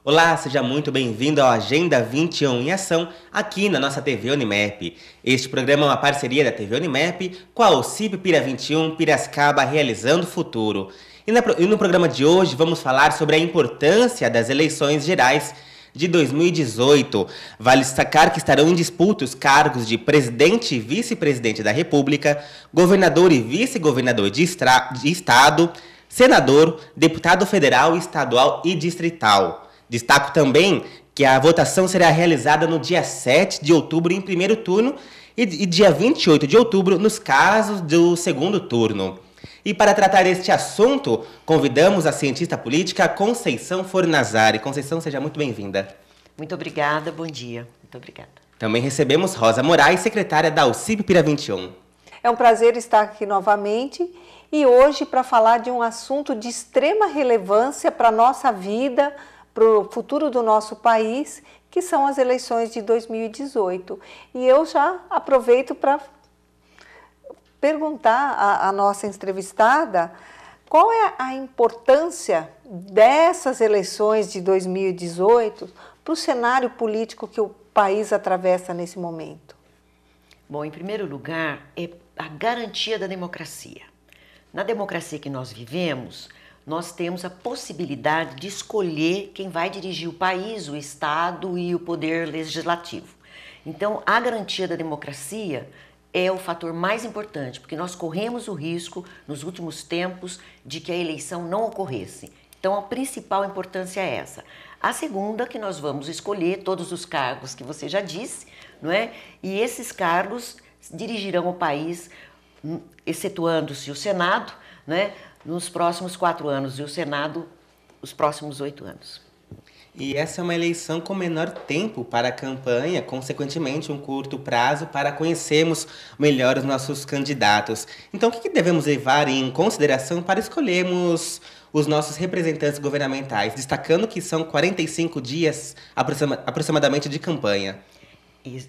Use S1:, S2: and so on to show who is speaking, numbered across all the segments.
S1: Olá, seja muito bem-vindo ao Agenda 21 em Ação, aqui na nossa TV Unimap. Este programa é uma parceria da TV Unimap com a OCIP Pira 21 Piracicaba Realizando o Futuro. E no programa de hoje vamos falar sobre a importância das eleições gerais de 2018. Vale destacar que estarão em disputa os cargos de presidente e vice-presidente da República, governador e vice-governador de estado, senador, deputado federal, estadual e distrital. Destaco também que a votação será realizada no dia 7 de outubro em primeiro turno e dia 28 de outubro nos casos do segundo turno. E para tratar deste assunto, convidamos a cientista política Conceição Fornazari. Conceição, seja muito bem-vinda.
S2: Muito obrigada, bom dia. Muito obrigada.
S1: Também recebemos Rosa Moraes, secretária da OCIP Pira 21.
S3: É um prazer estar aqui novamente e hoje para falar de um assunto de extrema relevância para a nossa vida, para o futuro do nosso país, que são as eleições de 2018. E eu já aproveito para perguntar à nossa entrevistada qual é a importância dessas eleições de 2018 para o cenário político que o país atravessa nesse momento.
S2: Bom, em primeiro lugar, é a garantia da democracia. Na democracia que nós vivemos, nós temos a possibilidade de escolher quem vai dirigir o país, o Estado e o poder legislativo. Então, a garantia da democracia é o fator mais importante, porque nós corremos o risco, nos últimos tempos, de que a eleição não ocorresse. Então, a principal importância é essa. A segunda, que nós vamos escolher todos os cargos que você já disse, não é? E esses cargos dirigirão o país, excetuando-se o Senado, né? Nos próximos 4 anos e o Senado, os próximos 8 anos.
S1: E essa é uma eleição com menor tempo para a campanha, consequentemente um curto prazo para conhecermos melhor os nossos candidatos. Então, o que devemos levar em consideração para escolhermos os nossos representantes governamentais, destacando que são 45 dias aproximadamente de campanha?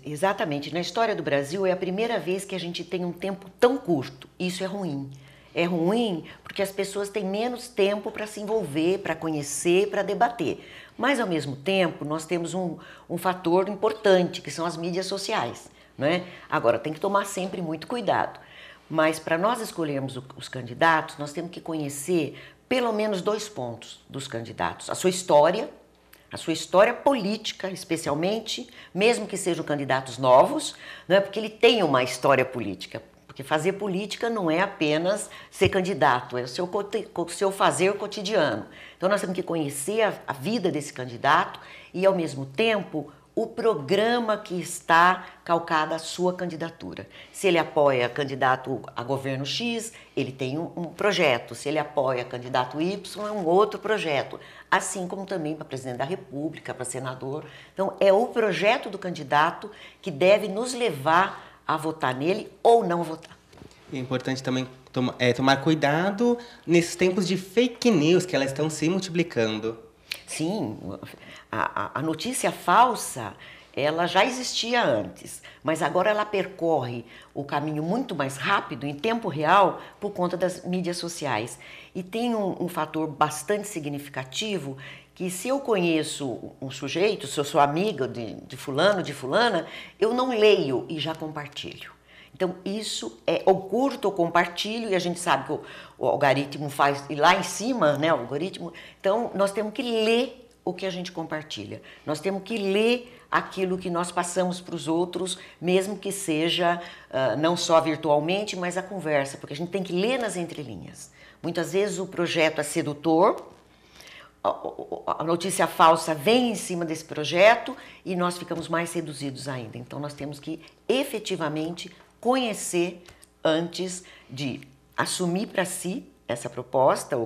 S2: Exatamente. Na história do Brasil é a primeira vez que a gente tem um tempo tão curto. Isso é ruim. É ruim porque as pessoas têm menos tempo para se envolver, para conhecer, para debater. Mas, ao mesmo tempo, nós temos um fator importante, que são as mídias sociais, né? Agora, tem que tomar sempre muito cuidado. Mas, para nós escolhermos os candidatos, nós temos que conhecer pelo menos 2 pontos dos candidatos. A sua história política, especialmente, mesmo que sejam candidatos novos, né? Porque ele tem uma história política. Porque fazer política não é apenas ser candidato, é o seu fazer cotidiano. Então, nós temos que conhecer a vida desse candidato e, ao mesmo tempo, o programa que está calcado à sua candidatura. Se ele apoia candidato a governo X, ele tem um projeto. Se ele apoia candidato Y, é um outro projeto. Assim como também para presidente da República, para senador. Então, é o projeto do candidato que deve nos levar a votar nele ou não votar.
S1: É importante também tomar cuidado nesses tempos de fake news, que elas estão se multiplicando.
S2: Sim, a notícia falsa, ela já existia antes, mas agora ela percorre o caminho muito mais rápido, em tempo real, por conta das mídias sociais. E tem um fator bastante significativo, que se eu conheço um sujeito, se eu sou amiga de fulano, de fulana, eu não leio e já compartilho. Então, isso é o curto, eu compartilho, e a gente sabe que o algoritmo faz, e lá em cima, né, o algoritmo, então nós temos que ler o que a gente compartilha. Nós temos que ler aquilo que nós passamos para os outros, mesmo que seja não só virtualmente, mas a conversa, porque a gente tem que ler nas entrelinhas. Muitas vezes o projeto é sedutor, a notícia falsa vem em cima desse projeto e nós ficamos mais seduzidos ainda. Então, nós temos que efetivamente conhecer antes de assumir para si essa proposta ou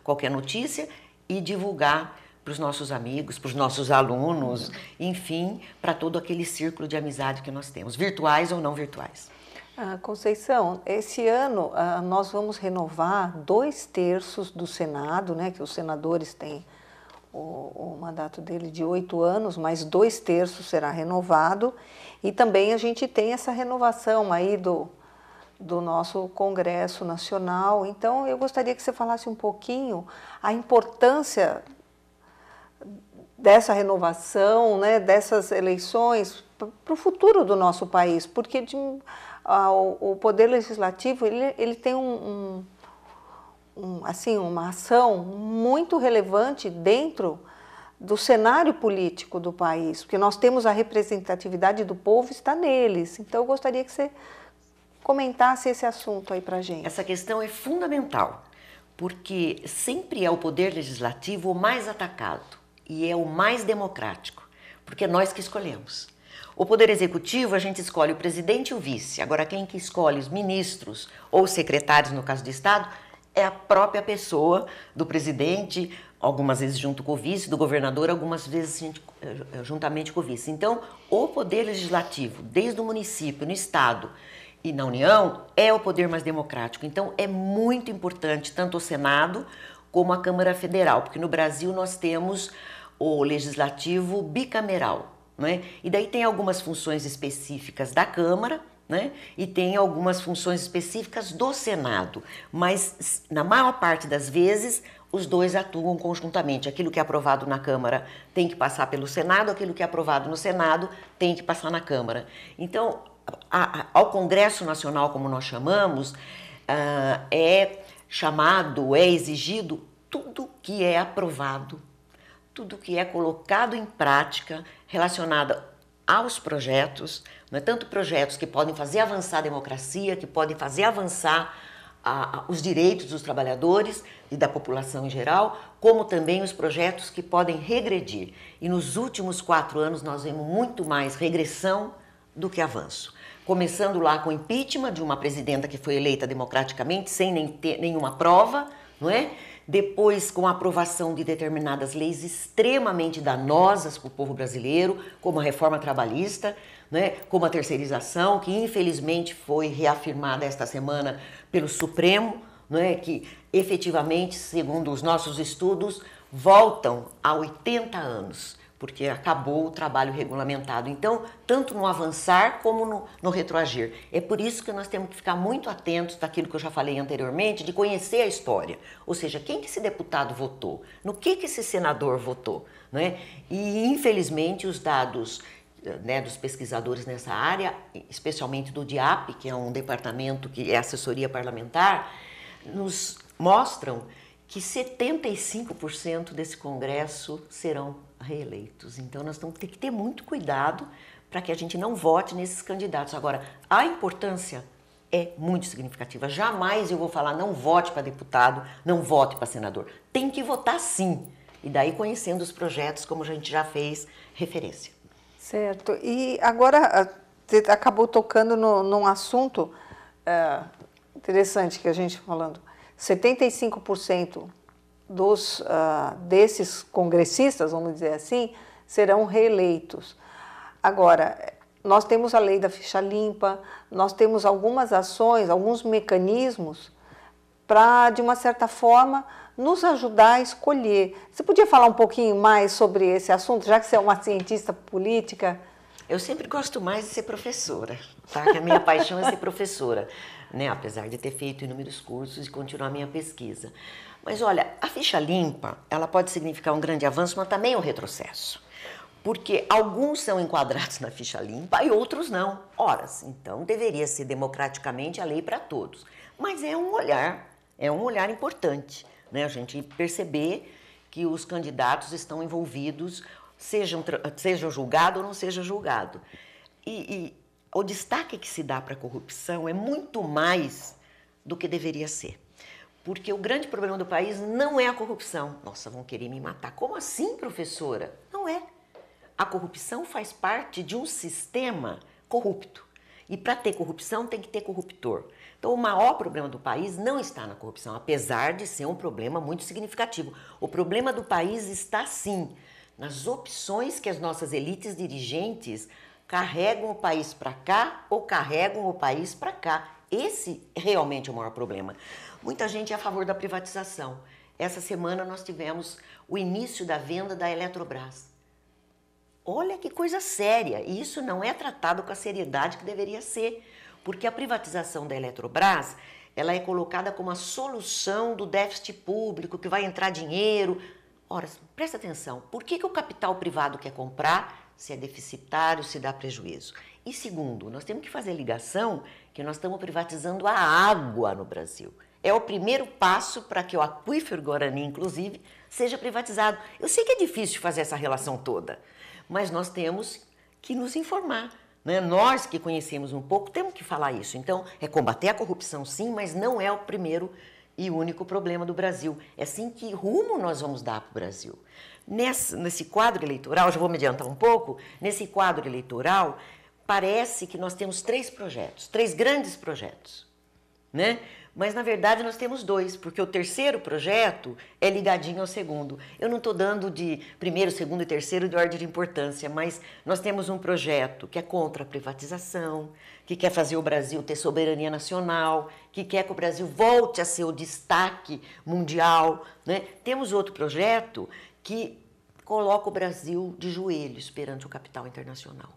S2: qualquer notícia e divulgar para os nossos amigos, para os nossos alunos, enfim, para todo aquele círculo de amizade que nós temos, virtuais ou não virtuais.
S3: Conceição, esse ano nós vamos renovar 2/3 do Senado, né, que os senadores têm o mandato dele de 8 anos, mas 2/3 será renovado, e também a gente tem essa renovação aí do nosso Congresso Nacional. Então, eu gostaria que você falasse um pouquinho a importância dessa renovação, né, dessas eleições para o futuro do nosso país, porque o Poder Legislativo ele tem assim, uma ação muito relevante dentro do cenário político do país, porque nós temos a representatividade do povo, está neles. Então, eu gostaria que você comentasse esse assunto aí para a gente.
S2: Essa questão é fundamental, porque sempre é o Poder Legislativo o mais atacado e é o mais democrático, porque é nós que escolhemos. O Poder Executivo, a gente escolhe o presidente e o vice. Agora, quem que escolhe os ministros ou secretários, no caso do Estado, é a própria pessoa do presidente, algumas vezes junto com o vice, do governador, algumas vezes juntamente com o vice. Então, o Poder Legislativo, desde o município, no Estado e na União, é o poder mais democrático. Então, é muito importante tanto o Senado como a Câmara Federal, porque no Brasil nós temos o Legislativo bicameral, né? E daí tem algumas funções específicas da Câmara, né? E tem algumas funções específicas do Senado, mas na maior parte das vezes os dois atuam conjuntamente. Aquilo que é aprovado na Câmara tem que passar pelo Senado, aquilo que é aprovado no Senado tem que passar na Câmara. Então, ao Congresso Nacional, como nós chamamos, é chamado, é exigido tudo que é aprovado, tudo que é colocado em prática relacionado aos projetos, né? Tanto projetos que podem fazer avançar a democracia, que podem fazer avançar os direitos dos trabalhadores e da população em geral, como também os projetos que podem regredir. E nos últimos 4 anos nós vemos muito mais regressão do que avanço. Começando lá com o impeachment de uma presidenta que foi eleita democraticamente, sem nenhuma prova, não é? Depois, com a aprovação de determinadas leis extremamente danosas para o povo brasileiro, como a reforma trabalhista, né? Como a terceirização, que infelizmente foi reafirmada esta semana pelo Supremo, né? Que efetivamente, segundo os nossos estudos, voltam a 80 anos, porque acabou o trabalho regulamentado. Então, tanto no avançar como no retroagir. É por isso que nós temos que ficar muito atentos daquilo que eu já falei anteriormente, de conhecer a história. Ou seja, quem que esse deputado votou? No que esse senador votou? Né? E, infelizmente, os dados, né, dos pesquisadores nessa área, especialmente do DIAP, que é um departamento que é assessoria parlamentar, nos mostram que 75% desse Congresso serão reeleitos. Então, nós temos que ter muito cuidado para que a gente não vote nesses candidatos. Agora, a importância é muito significativa. Jamais eu vou falar não vote para deputado, não vote para senador. Tem que votar sim. E daí conhecendo os projetos, como a gente já fez referência.
S3: Certo. E agora, você acabou tocando num assunto interessante que a gente falando. 75% desses congressistas, vamos dizer assim, serão reeleitos. Agora, nós temos a lei da ficha limpa, nós temos algumas ações, alguns mecanismos para, de uma certa forma, nos ajudar a escolher. Você podia falar um pouquinho mais sobre esse assunto, já que você é uma cientista política?
S2: Eu sempre gosto mais de ser professora, tá? Que a minha paixão é ser professora, né? Apesar de ter feito inúmeros cursos e continuar a minha pesquisa. Mas olha, a ficha limpa, ela pode significar um grande avanço, mas também um retrocesso. Porque alguns são enquadrados na ficha limpa e outros não. Ora, então deveria ser democraticamente a lei para todos. Mas é um olhar importante, né? A gente perceber que os candidatos estão envolvidos, seja julgado ou não seja julgado. E o destaque que se dá para a corrupção é muito mais do que deveria ser. Porque o grande problema do país não é a corrupção. Nossa, vão querer me matar. Como assim, professora? Não é. A corrupção faz parte de um sistema corrupto. E para ter corrupção tem que ter corruptor. Então, o maior problema do país não está na corrupção, apesar de ser um problema muito significativo. O problema do país está, sim, nas opções que as nossas elites dirigentes carregam o país para cá ou carregam o país para cá. Esse realmente é o maior problema. Muita gente é a favor da privatização. Essa semana nós tivemos o início da venda da Eletrobras. Olha que coisa séria, e isso não é tratado com a seriedade que deveria ser, porque a privatização da Eletrobras, ela é colocada como a solução do déficit público, que vai entrar dinheiro. Ora, presta atenção, por que o capital privado quer comprar se é deficitário, se dá prejuízo? E segundo, nós temos que fazer ligação que nós estamos privatizando a água no Brasil. É o primeiro passo para que o aquífero Guarani, inclusive, seja privatizado. Eu sei que é difícil fazer essa relação toda, mas nós temos que nos informar, né? Nós que conhecemos um pouco temos que falar isso. Então, é combater a corrupção sim, mas não é o primeiro e único problema do Brasil. É assim que rumo nós vamos dar para o Brasil. Nesse quadro eleitoral, já vou me adiantar um pouco, nesse quadro eleitoral, parece que nós temos três grandes projetos, né? Mas, na verdade, nós temos dois, porque o terceiro projeto é ligadinho ao segundo. Eu não estou dando de primeiro, segundo e terceiro de ordem de importância, mas nós temos um projeto que é contra a privatização, que quer fazer o Brasil ter soberania nacional, que quer que o Brasil volte a ser o destaque mundial, né? Temos outro projeto que coloca o Brasil de joelhos perante o capital internacional.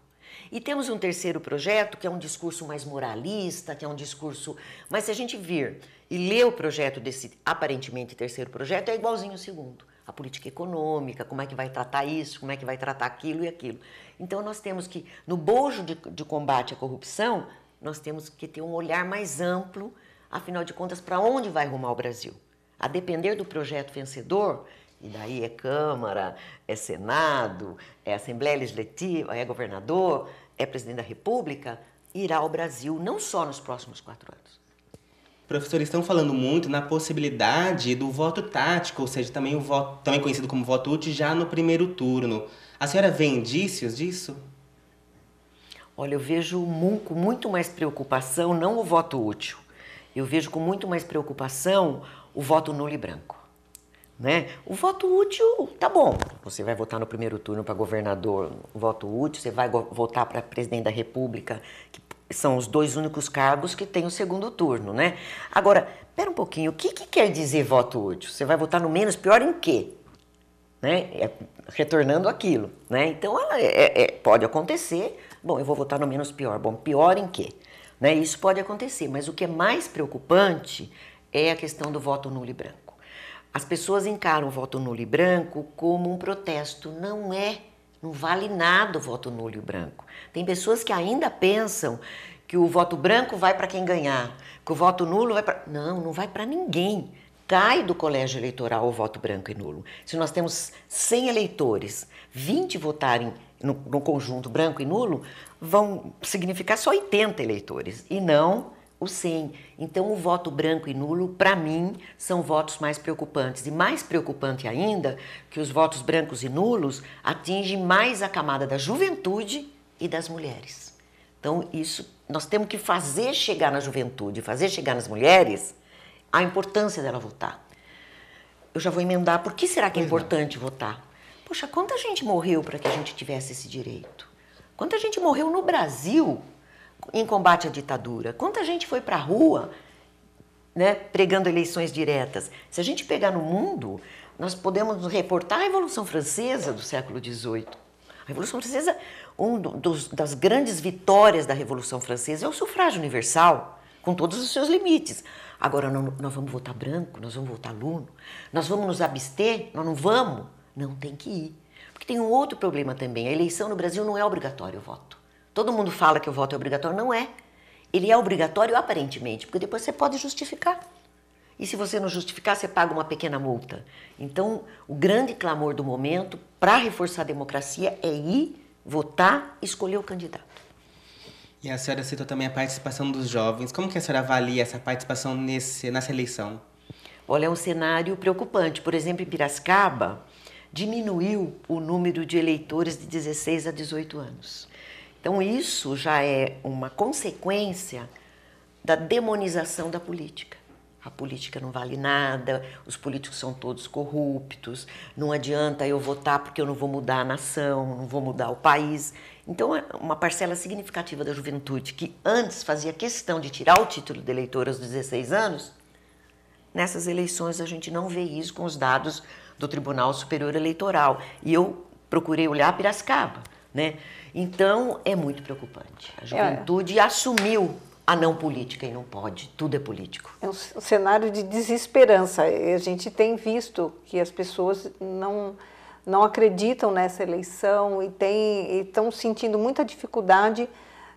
S2: E temos um terceiro projeto, que é um discurso mais moralista, que é um discurso... Mas se a gente vir e ler o projeto desse aparentemente terceiro projeto, é igualzinho ao segundo. A política econômica, como é que vai tratar isso, como é que vai tratar aquilo e aquilo. Então nós temos que, no bojo de combate à corrupção, nós temos que ter um olhar mais amplo, afinal de contas, para onde vai rumar o Brasil. A depender do projeto vencedor... E daí é Câmara, é Senado, é Assembleia Legislativa, é governador, é presidente da República, irá ao Brasil não só nos próximos 4 anos.
S1: Professores, estão falando muito na possibilidade do voto tático, ou seja, também o voto, também conhecido como voto útil, já no primeiro turno. A senhora vê indícios disso?
S2: Olha, eu vejo com muito mais preocupação não o voto útil, eu vejo com muito mais preocupação o voto nulo e branco. Né? O voto útil, tá bom, você vai votar no primeiro turno para governador, o voto útil, você vai votar para presidente da República, que são os dois únicos cargos que tem o segundo turno, né? Agora, pera um pouquinho, o que quer dizer voto útil? Você vai votar no menos pior em quê? Né? Retornando aquilo, né? Então, pode acontecer, bom, eu vou votar no menos pior, bom, pior em quê? Né? Isso pode acontecer, mas o que é mais preocupante é a questão do voto nulo e branco. As pessoas encaram o voto nulo e branco como um protesto. Não vale nada o voto nulo e branco. Tem pessoas que ainda pensam que o voto branco vai para quem ganhar, que o voto nulo vai para... Não vai para ninguém. Cai do colégio eleitoral o voto branco e nulo. Se nós temos 100 eleitores, 20 votarem no conjunto branco e nulo, vão significar só 80 eleitores e não... os 100. Então, o voto branco e nulo, para mim, são votos mais preocupantes. E mais preocupante ainda, que os votos brancos e nulos atingem mais a camada da juventude e das mulheres. Então, isso nós temos que fazer chegar na juventude, fazer chegar nas mulheres a importância dela votar. Eu já vou emendar. Por que será que é importante votar? Poxa, quanta gente morreu para que a gente tivesse esse direito? Quanta gente morreu no Brasil em combate à ditadura? Quanta gente foi para a rua, né, pregando eleições diretas? Se a gente pegar no mundo, nós podemos nos reportar a Revolução Francesa do século XVIII. A Revolução Francesa, das grandes vitórias da Revolução Francesa é o sufrágio universal, com todos os seus limites. Agora, nós vamos votar branco, nós vamos votar nulo, nós vamos nos abster, nós não vamos? Não, tem que ir. Porque tem um outro problema também, a eleição no Brasil não é obrigatório o voto. Todo mundo fala que o voto é obrigatório, não é. Ele é obrigatório aparentemente, porque depois você pode justificar. E se você não justificar, você paga uma pequena multa. Então, o grande clamor do momento para reforçar a democracia é ir, votar e escolher o candidato.
S1: E a senhora citou também a participação dos jovens. Como que a senhora avalia essa participação nessa eleição?
S2: Olha, é um cenário preocupante. Por exemplo, em Piracicaba, diminuiu o número de eleitores de 16 a 18 anos. Então, isso já é uma consequência da demonização da política. a política não vale nada, os políticos são todos corruptos, não adianta eu votar porque eu não vou mudar a nação, não vou mudar o país. Então, uma parcela significativa da juventude que antes fazia questão de tirar o título de eleitor aos 16 anos, nessas eleições a gente não vê isso com os dados do Tribunal Superior Eleitoral. E eu procurei olhar Piracicaba, né? Então, é muito preocupante. A juventude assumiu a não política e não pode, tudo é político.
S3: É um cenário de desesperança. A gente tem visto que as pessoas não acreditam nessa eleição e estão sentindo muita dificuldade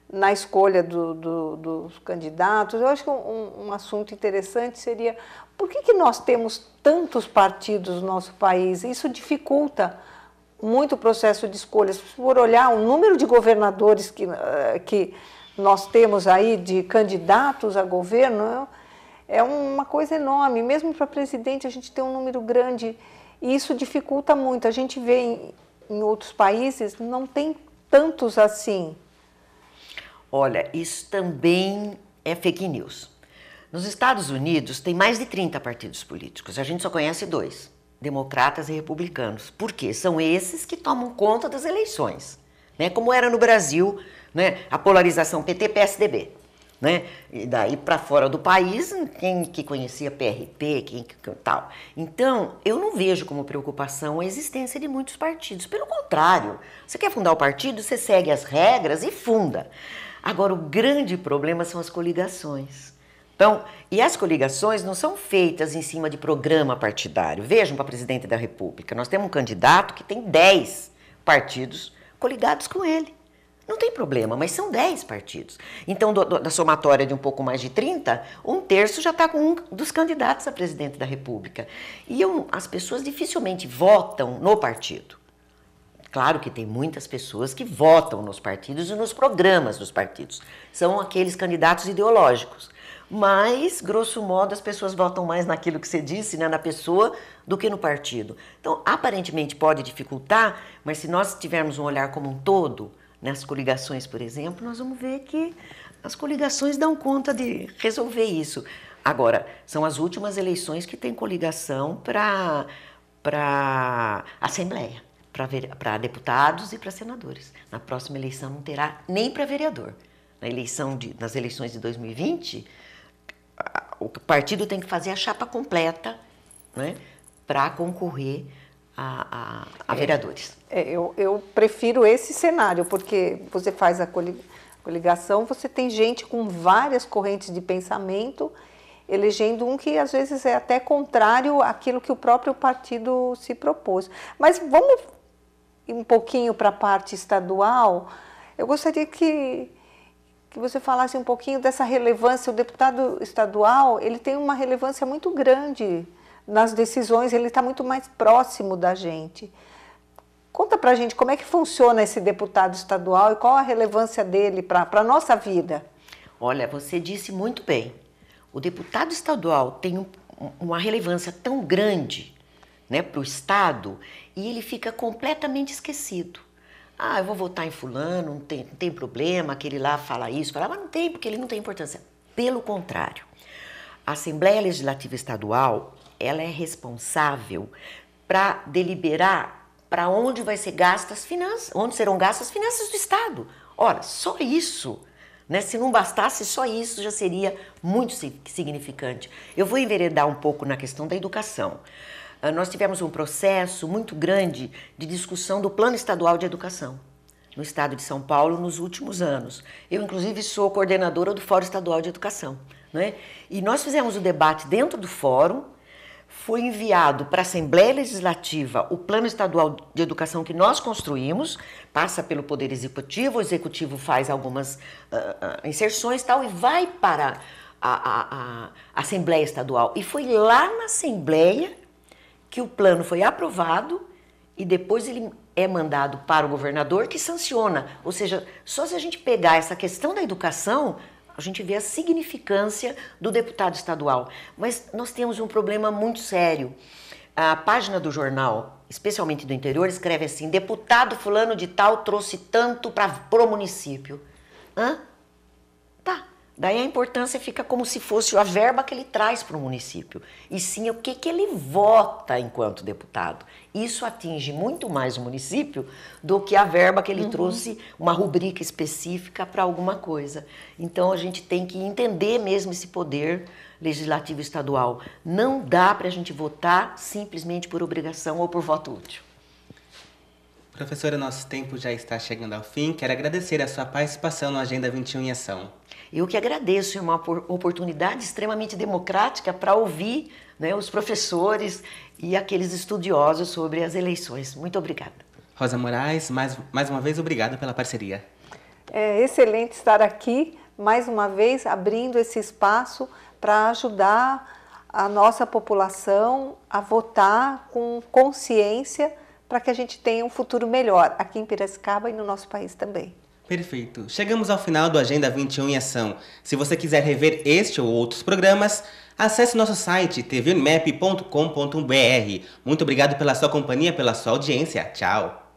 S3: na escolha dos candidatos. Eu acho que um assunto interessante seria por que nós temos tantos partidos no nosso país? Isso dificulta muito o processo de escolha. Se for olhar o número de governadores que nós temos aí, de candidatos a governo, é uma coisa enorme. Mesmo para presidente a gente tem um número grande e isso dificulta muito. A gente vê em outros países, não tem tantos assim.
S2: Olha, isso também é fake news. Nos Estados Unidos tem mais de 30 partidos políticos, a gente só conhece 2, democratas e republicanos. Por quê? São esses que tomam conta das eleições, né? Como era no Brasil, né? A polarização PT-PSDB. Né? E daí para fora do país, quem que conhecia PRP, quem que tal. Então, eu não vejo como preocupação a existência de muitos partidos. Pelo contrário, você quer fundar o partido, você segue as regras e funda. Agora, o grande problema são as coligações. Então, e as coligações não são feitas em cima de programa partidário. Vejam, para presidente da República, nós temos um candidato que tem 10 partidos coligados com ele. Não tem problema, mas são 10 partidos. Então, da somatória de um pouco mais de 30, 1/3 já está com um dos candidatos a presidente da República. E as pessoas dificilmente votam no partido. Claro que tem muitas pessoas que votam nos partidos e nos programas dos partidos. São aqueles candidatos ideológicos. Mas, grosso modo, as pessoas votam mais naquilo que você disse, né, na pessoa, do que no partido. Então, aparentemente pode dificultar, mas se nós tivermos um olhar como um todo, nas coligações, por exemplo, nós vamos ver que as coligações dão conta de resolver isso. Agora, são as últimas eleições que tem coligação para Assembleia, para deputados e para senadores. Na próxima eleição não terá nem para vereador. Nas eleições de 2020, o partido tem que fazer a chapa completa, né, para concorrer a vereadores.
S3: Eu prefiro esse cenário, porque você faz a coligação, você tem gente com várias correntes de pensamento, elegendo um que às vezes é até contrário àquilo que o próprio partido se propôs. Mas vamos ir um pouquinho para a parte estadual. Eu gostaria que você falasse um pouquinho dessa relevância. O deputado estadual, ele tem uma relevância muito grande nas decisões, ele está muito mais próximo da gente. Conta pra gente como é que funciona esse deputado estadual e qual a relevância dele para a nossa vida.
S2: Olha, você disse muito bem. O deputado estadual tem uma relevância tão grande, né, para o Estado, e ele fica completamente esquecido. Ah, eu vou votar em fulano, não tem problema, aquele lá fala isso, mas não tem, porque ele não tem importância. Pelo contrário, a Assembleia Legislativa Estadual, ela é responsável para deliberar para onde vai ser gastas as finanças, onde serão gastas as finanças do Estado. Ora, só isso, né? Se não bastasse só isso, já seria muito significante. Eu vou enveredar um pouco na questão da educação. Nós tivemos um processo muito grande de discussão do Plano Estadual de Educação no estado de São Paulo nos últimos anos. Eu, inclusive, sou coordenadora do Fórum Estadual de Educação, né? E nós fizemos o debate dentro do fórum. Foi enviado para a Assembleia Legislativa o Plano Estadual de Educação que nós construímos, passa pelo Poder Executivo, o Executivo faz algumas inserções e tal, e vai para a Assembleia Estadual. E foi lá na Assembleia que o plano foi aprovado e depois ele é mandado para o governador que sanciona. Ou seja, só se a gente pegar essa questão da educação, a gente vê a significância do deputado estadual. Mas nós temos um problema muito sério. A página do jornal, especialmente do interior, escreve assim: deputado fulano de tal trouxe tanto para o município. Hã? Tá, Daí a importância fica como se fosse a verba que ele traz para o município, e sim o que ele vota enquanto deputado. Isso atinge muito mais o município do que a verba que ele trouxe, uma rubrica específica para alguma coisa. Então a gente tem que entender mesmo esse poder legislativo estadual. Não dá para a gente votar simplesmente por obrigação ou por voto útil.
S1: Professora, nosso tempo já está chegando ao fim. Quero agradecer a sua participação no Agenda 21 em Ação.
S2: Eu que agradeço, é uma oportunidade extremamente democrática para ouvir, né, os professores e aqueles estudiosos sobre as eleições. Muito obrigada.
S1: Rosa Moraes, mais uma vez, obrigado pela parceria.
S3: É excelente estar aqui, mais uma vez, abrindo esse espaço para ajudar a nossa população a votar com consciência para que a gente tenha um futuro melhor aqui em Piracicaba e no nosso país também.
S1: Perfeito. Chegamos ao final do Agenda 21 em Ação. Se você quiser rever este ou outros programas, acesse nosso site tvunimep.com.br. Muito obrigado pela sua companhia, pela sua audiência. Tchau.